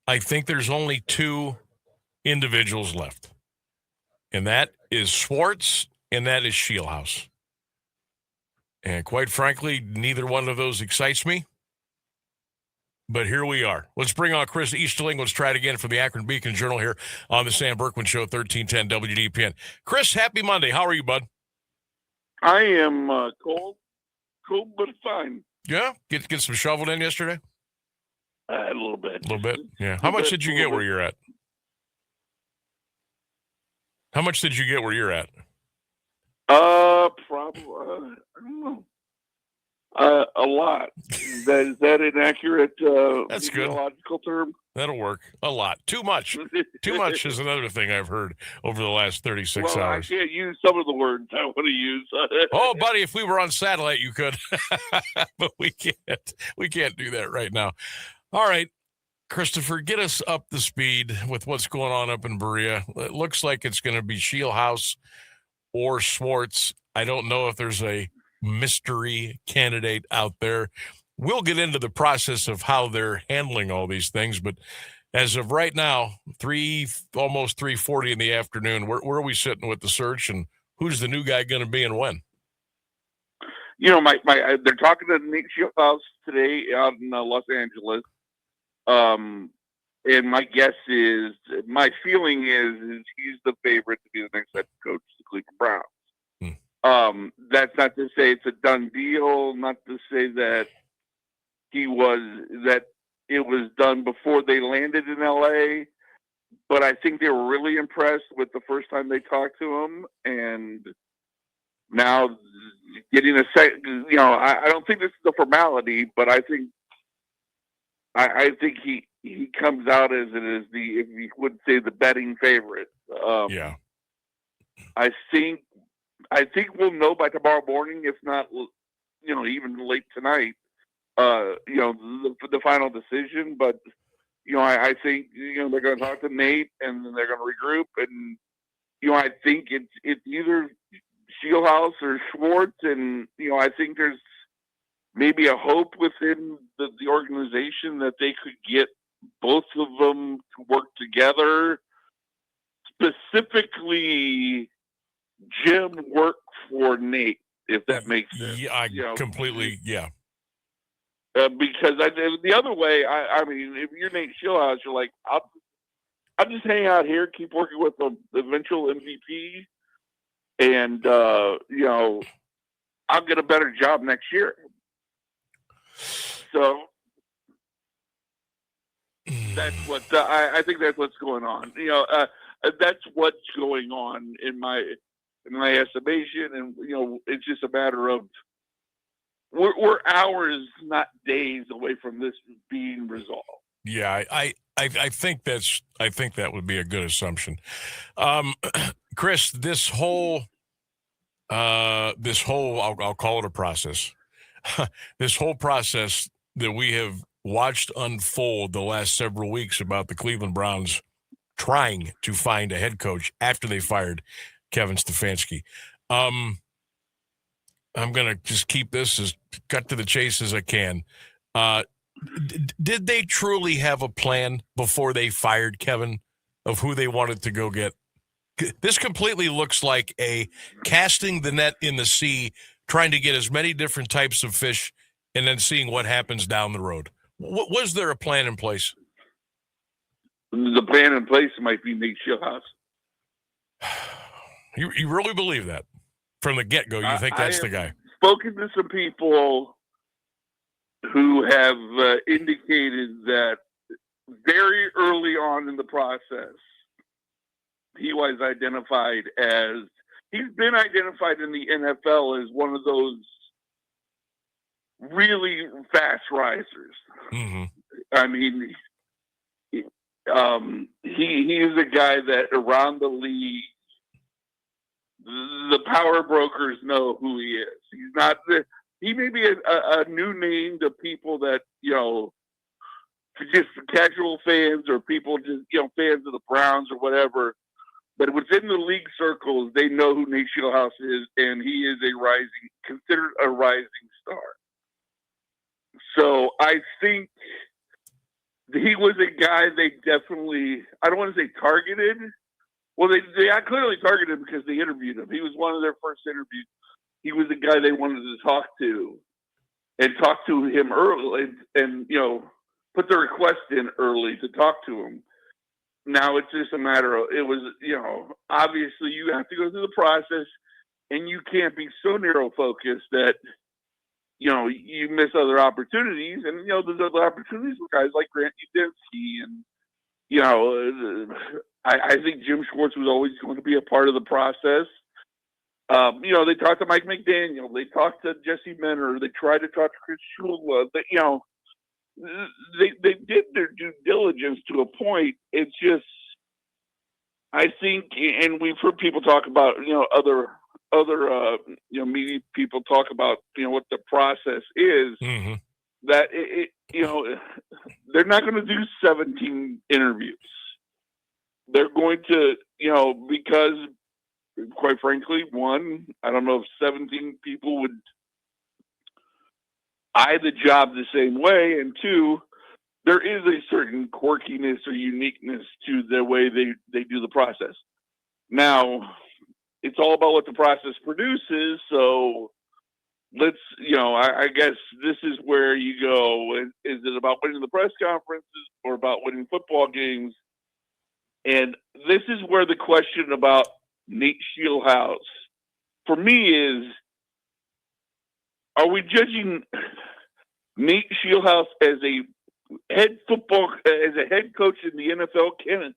I think there's only two individuals left, and that is Schwartz and that is Shieldhouse. And quite frankly, neither one of those excites me. But here we are. Let's bring on Chris Easterling. Let's try it again for the Akron Beacon Journal here on the Sam Bourquin Show, 1310 WDPN. Chris, happy Monday. How are you, bud? I am cold but fine. Yeah? Get some shoveled in yesterday? A little bit. A little bit? Yeah. How much did you get where you're at? How much did you get where you're at? Probably, I don't know. A lot. Is that inaccurate? That's good. Logical term? That'll work. A lot. Too much. Too much is another thing I've heard over the last 36 hours. I can't use some of the words I want to use. Oh, buddy, if we were on satellite, you could. But we can't. We can't do that right now. All right, Christopher, get us up to speed with what's going on up in Berea. It looks like it's going to be Shieldhouse or Schwartz. I don't know if there's a mystery candidate out there. We'll get into the process of how they're handling all these things, but as of right now, almost 3:40 in the afternoon, where are we sitting with the search, and who's the new guy going to be and when? You know, they're talking to Nick Shieldhouse today out in Los Angeles. And my feeling is he's the favorite to be the next head coach of the Cleveland Browns. That's not to say it's a done deal, not to say that it was done before they landed in LA, but I think they were really impressed with the first time they talked to him, and now getting a second, you know, I don't think this is a formality, but I think he comes out as if you would say, the betting favorite. Yeah. I think we'll know by tomorrow morning, if not, you know, even late tonight, you know, the final decision. But, you know, I think, you know, they're going to talk to Nate and then they're going to regroup. And, you know, I think it's either Shieldhouse or Schwartz. And, you know, I think there's maybe a hope within the organization that they could get both of them to work together. Specifically, Jim worked for Nate, if that makes sense. Yeah, completely, yeah. Because the other way, I mean, if you're Nate Shieldhouse, you're like, I'll just hang out here, keep working with the eventual MVP, and, you know, I'll get a better job next year. So that's what I think that's what's going on. You know, that's what's going on in my estimation, and you know, it's just a matter of we're hours, not days, away from this being resolved. Yeah, I think that would be a good assumption. Chris, this whole I'll call it a process. This whole process that we have watched unfold the last several weeks about the Cleveland Browns trying to find a head coach after they fired Kevin Stefanski. I'm going to just keep this as cut to the chase as I can. Did they truly have a plan before they fired Kevin of who they wanted to go get? This completely looks like a casting the net in the sea, trying to get as many different types of fish and then seeing what happens down the road. Was there a plan in place? The plan in place might be Nick Shieldhouse. You really believe that? From the get-go, you think that's the guy? Spoken to some people who have indicated that very early on in the process, he's been identified in the NFL as one of those really fast risers. Mm-hmm. I mean, he is a guy that around the league, the power brokers know who he is. He's not he may be a new name to people that, you know, just casual fans or people just, you know, fans of the Browns or whatever. But within the league circles, they know who Nate Shieldhouse is, and he is considered a rising star. So I think he was a guy they definitely, I don't want to say targeted. Well, they clearly targeted him because they interviewed him. He was one of their first interviews. He was the guy they wanted to talk to and talk to him early and put the request in early to talk to him. Now it's just a matter of, it was, obviously you have to go through the process and you can't be so narrow focused that, you miss other opportunities. And, there's other opportunities with guys like Grant Udinski. And, I think Jim Schwartz was always going to be a part of the process. They talked to Mike McDaniel. They talked to Jesse Minner. They tried to talk to Chris Shula. They did their due diligence to a point. It's just, I think, and we've heard people talk about, other media people talk about, what the process is, Mm-hmm. that they're not going to do 17 interviews. They're going to, because quite frankly, one, I don't know if 17 people would eye the job the same way, and two, there is a certain quirkiness or uniqueness to the way they do the process. Now, it's all about what the process produces, so let's, I guess this is where you go. Is it about winning the press conferences or about winning football games? And this is where the question about Nate Shieldhouse, for me, is, are we judging Nate Shieldhouse as a head coach in the NFL canon,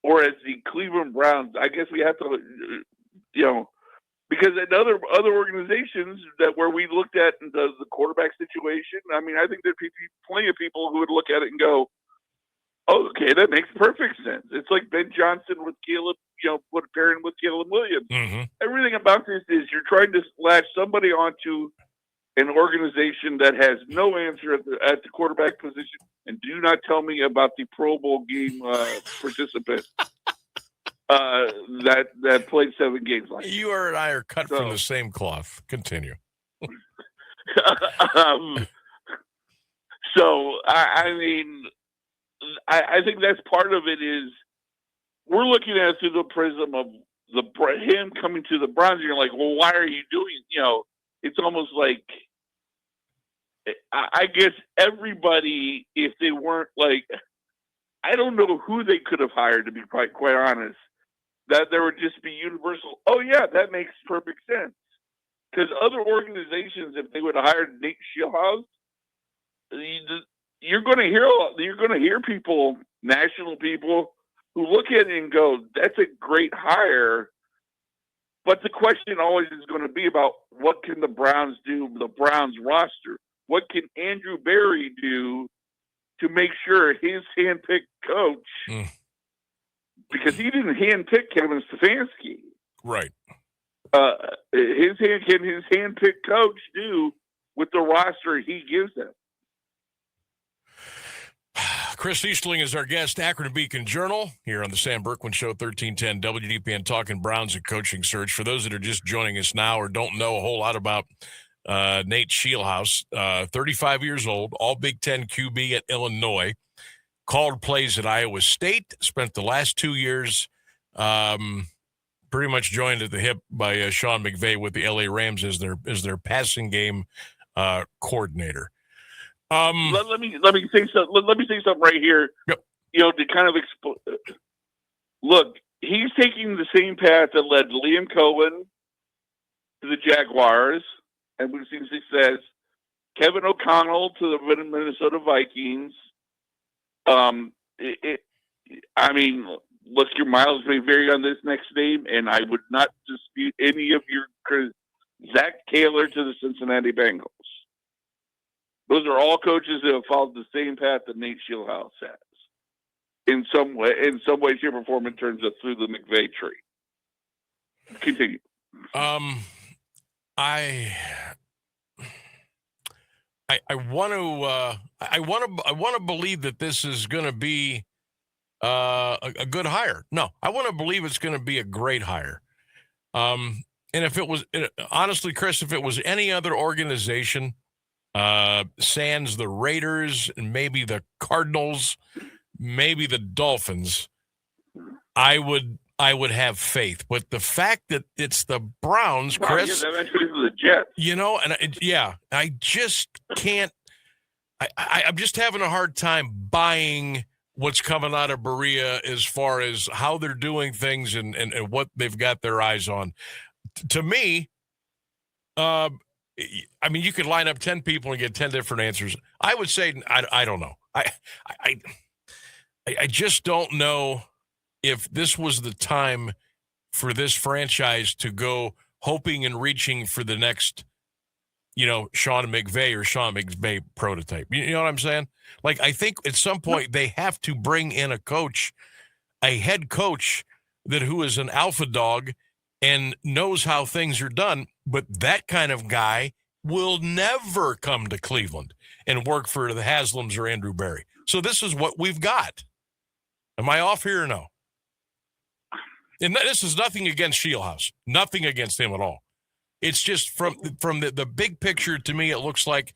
or as the Cleveland Browns? I guess we have to, because in other organizations where we looked at the quarterback situation, I mean, I think there'd be plenty of people who would look at it and go, oh, okay, that makes perfect sense. It's like Ben Johnson with Caleb, pairing with Caleb Williams. Mm-hmm. Everything about this is you're trying to latch somebody onto an organization that has no answer at the quarterback position, and do not tell me about the Pro Bowl game participant that played 7 games last year. You and I are cut from the same cloth. Continue. I mean, I think that's part of it. Is we're looking at it through the prism of him coming to the Browns. And you're like, well, why are you doing? It's almost like, I guess everybody, if they weren't like, I don't know who they could have hired, to be quite honest, that there would just be universal. Oh yeah, that makes perfect sense. Because other organizations, if they would have hired Nate Shieldhouse, you're going to hear people, national people, who look at it and go, that's a great hire. But the question always is going to be about, what can the Browns do, the Browns roster? What can Andrew Berry do to make sure his handpicked coach, because he didn't handpick Kevin Stefanski. Right. Can his handpicked coach do with the roster he gives them? Chris Easterling is our guest, Akron Beacon Journal, here on the Sam Bourquin Show, 1310 WDPN, talking Browns and coaching search. For those that are just joining us now or don't know a whole lot about Nate Shieldhouse, 35 years old, all Big Ten QB at Illinois, called plays at Iowa State, spent the last 2 years pretty much joined at the hip by Sean McVay with the LA Rams as their passing game coordinator. Let me say something. Let me say something right here. Yep. To kind of look, he's taking the same path that led Liam Cohen to the Jaguars, and we've seen success. Kevin O'Connell to the Minnesota Vikings. Look, your miles may vary on this next name, and I would not dispute any of your Zach Taylor to the Cincinnati Bengals. Those are all coaches that have followed the same path that Nate Shieldhouse has. In some way, shape, or form, in terms of through the McVay tree. Continue. I want to believe that this is going to be a good hire. No, I want to believe it's going to be a great hire. And if it was honestly, Chris, if it was any other organization, sans the Raiders, and maybe the Cardinals, maybe the Dolphins, I would have faith. But the fact that it's the Browns, Chris, the Jets. I just can't. I'm just having a hard time buying what's coming out of Berea as far as how they're doing things and what they've got their eyes on. To me, you could line up 10 people and get 10 different answers. I would say I don't know. I just don't know if this was the time for this franchise to go hoping and reaching for the next, Sean McVay or Sean McVay prototype. You know what I'm saying? Like, I think at some point they have to bring in a head coach who is an alpha dog and knows how things are done. But that kind of guy will never come to Cleveland and work for the Haslams or Andrew Berry. So this is what we've got. Am I off here or no? And this is nothing against Shieldhouse. Nothing against him at all. It's just from the big picture, to me, it looks like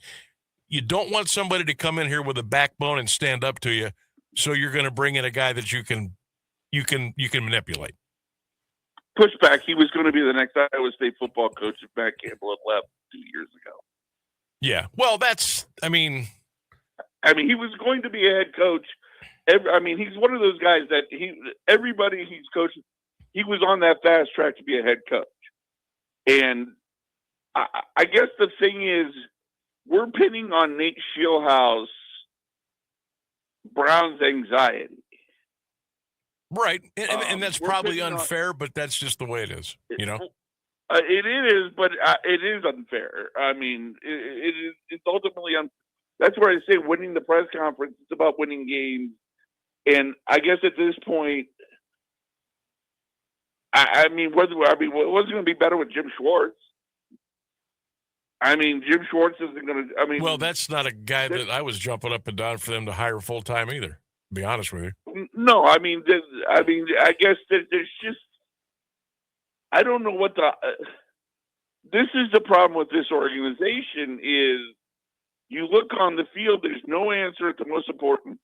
you don't want somebody to come in here with a backbone and stand up to you, so you're going to bring in a guy that you can manipulate. Pushback. He was going to be the next Iowa State football coach if Matt Campbell had left 2 years ago. Yeah. Well, he was going to be a head coach. He's one of those guys that everybody he's coaching, he was on that fast track to be a head coach. And I guess the thing is, we're pinning on Nate Shieldhouse Brown's anxiety. Right. And that's probably unfair, but that's just the way it is, It is, but it is unfair. It's ultimately unfair. That's where I say winning the press conference, it's about winning games. And I guess at this point, what's going to be better with Jim Schwartz? Jim Schwartz isn't going to. Well, that's not a guy that I was jumping up and down for them to hire full time either. To be honest with you. No, I guess that there's just. I don't know what the. This is the problem with this organization is, you look on the field, there's no answer at the most important.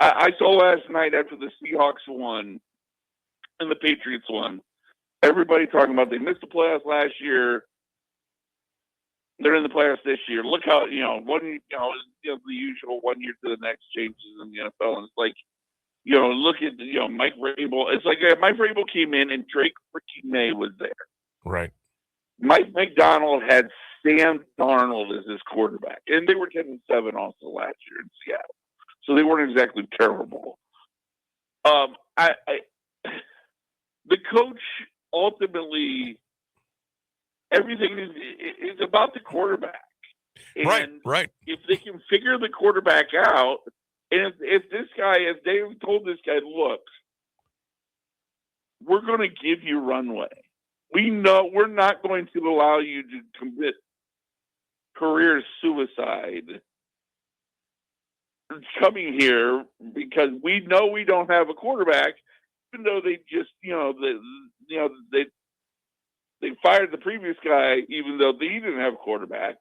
I saw last night after the Seahawks won and the Patriots won, everybody talking about they missed the playoffs last year. They're in the playoffs this year. Look how, the usual 1 year to the next changes in the NFL. And it's like, look at, Mike Vrabel. It's like Mike Vrabel came in and Drake freaking May was there. Right. Mike McDonald had Sam Darnold as his quarterback. And they were 10-7 also last year in Seattle. So they weren't exactly terrible. The coach ultimately, everything is about the quarterback. And right. If they can figure the quarterback out, and if they've told this guy, look, we're going to give you runway. We know we're not going to allow you to commit career suicide coming here because we know we don't have a quarterback, even though they just, they fired the previous guy, even though they didn't have a quarterback,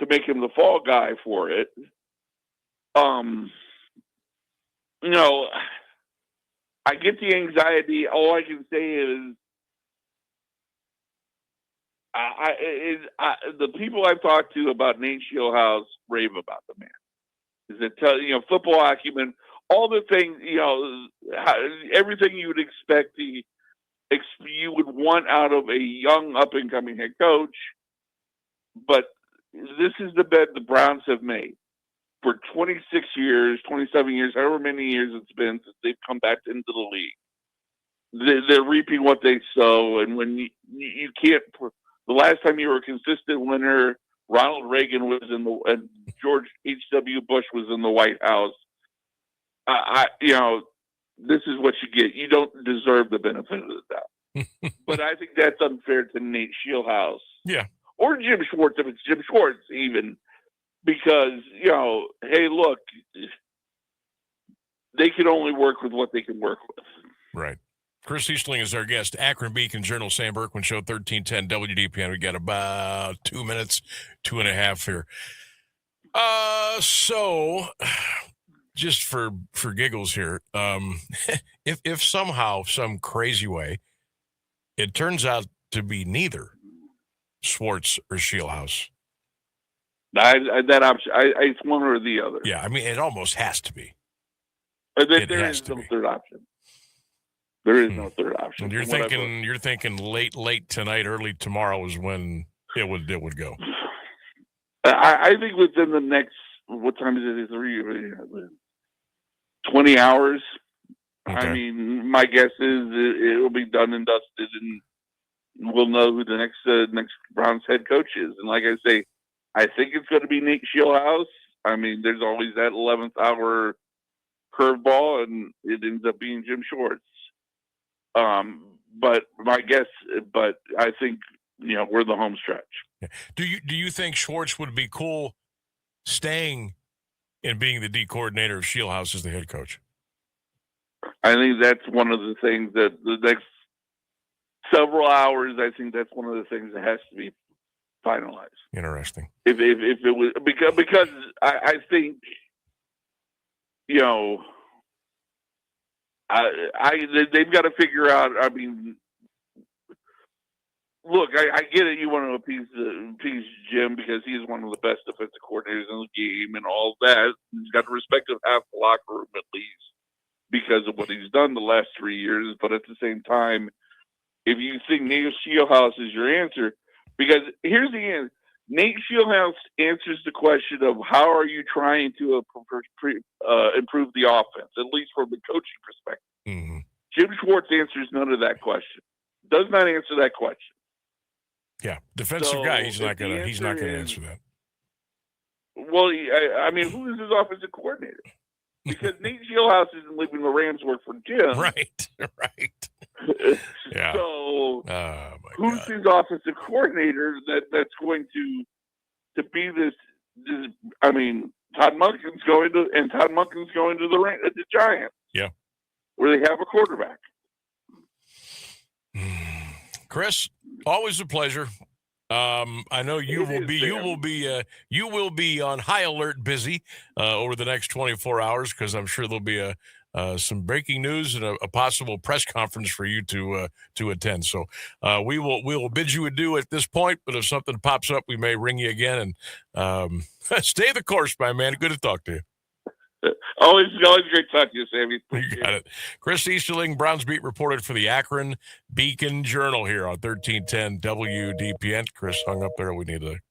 to make him the fall guy for it. I get the anxiety. All I can say is, the people I've talked to about Nate Shieldhouse rave about the man. Is it football acumen, all the things, everything you would expect you would want out of a young up and coming head coach. But this is the bet the Browns have made for 26 years, 27 years, however many years it's been since they've come back into the league. They're reaping what they sow, and when you can't. The last time you were a consistent winner, Ronald Reagan was and George H.W. Bush was in the White House. This is what you get. You don't deserve the benefit of the doubt. But I think that's unfair to Nate Shieldhouse. Yeah. Or Jim Schwartz, if it's Jim Schwartz even. Because, hey, look, they can only work with what they can work with. Right. Chris Easterling is our guest. Akron Beacon Journal, Sam Bourquin Show, 1310 WDPN. We got about 2 minutes, 2.5 here. So just for giggles here, if somehow, some crazy way, it turns out to be neither Schwartz or Shieldhouse. That option, it's one or the other. Yeah, I mean, it almost has to be. There is no third option. There is no third option. And you're thinking late tonight, early tomorrow is when it would go. I think within the next, what time is it? 20 hours. Okay. I mean, my guess is it will be done and dusted, and we'll know who the next Browns head coach is. And like I say, I think it's going to be Nate Shieldhouse. I mean, there's always that 11th hour curveball, and it ends up being Jim Schwartz. But I think we're the home stretch. Yeah. Do you think Schwartz would be cool staying and being the D coordinator of Shieldhouse as the head coach? I think that's one of the things that the next several hours, I think that's one of the things that has to be finalized. Interesting. If it was because I think they've got to figure out. I mean, look, I get it. You want to appease Jim because he's one of the best defensive coordinators in the game and all that. He's got the respect of half the locker room at least because of what he's done the last 3 years. But at the same time, if you think Nate Shieldhouse is your answer, because here's the answer. Nate Shieldhouse answers the question of how are you trying to improve the offense, at least from the coaching perspective. Mm-hmm. Jim Schwartz answers none of that question. Does not answer that question. Yeah, defensive guy. He's not gonna answer that. Well, I mean, who is his offensive coordinator? Because Nate Shieldhouse isn't leaving the Rams work for Jim. Right. Yeah. So who's his offensive coordinator that's going to be this? I mean, Todd Monken's going to the Giants. Yeah. Where they have a quarterback. Chris, always a pleasure. I know you will be on high alert, busy over the next 24 hours because I'm sure there'll be some breaking news and a possible press conference for you to attend. So we will bid you adieu at this point. But if something pops up, we may ring you again. And stay the course, my man. Good to talk to you. Always great talking to you, Sammy. You got it. Chris Easterling, Browns beat reporter for the Akron Beacon Journal here on 1310 WDPN. Chris hung up there. We need to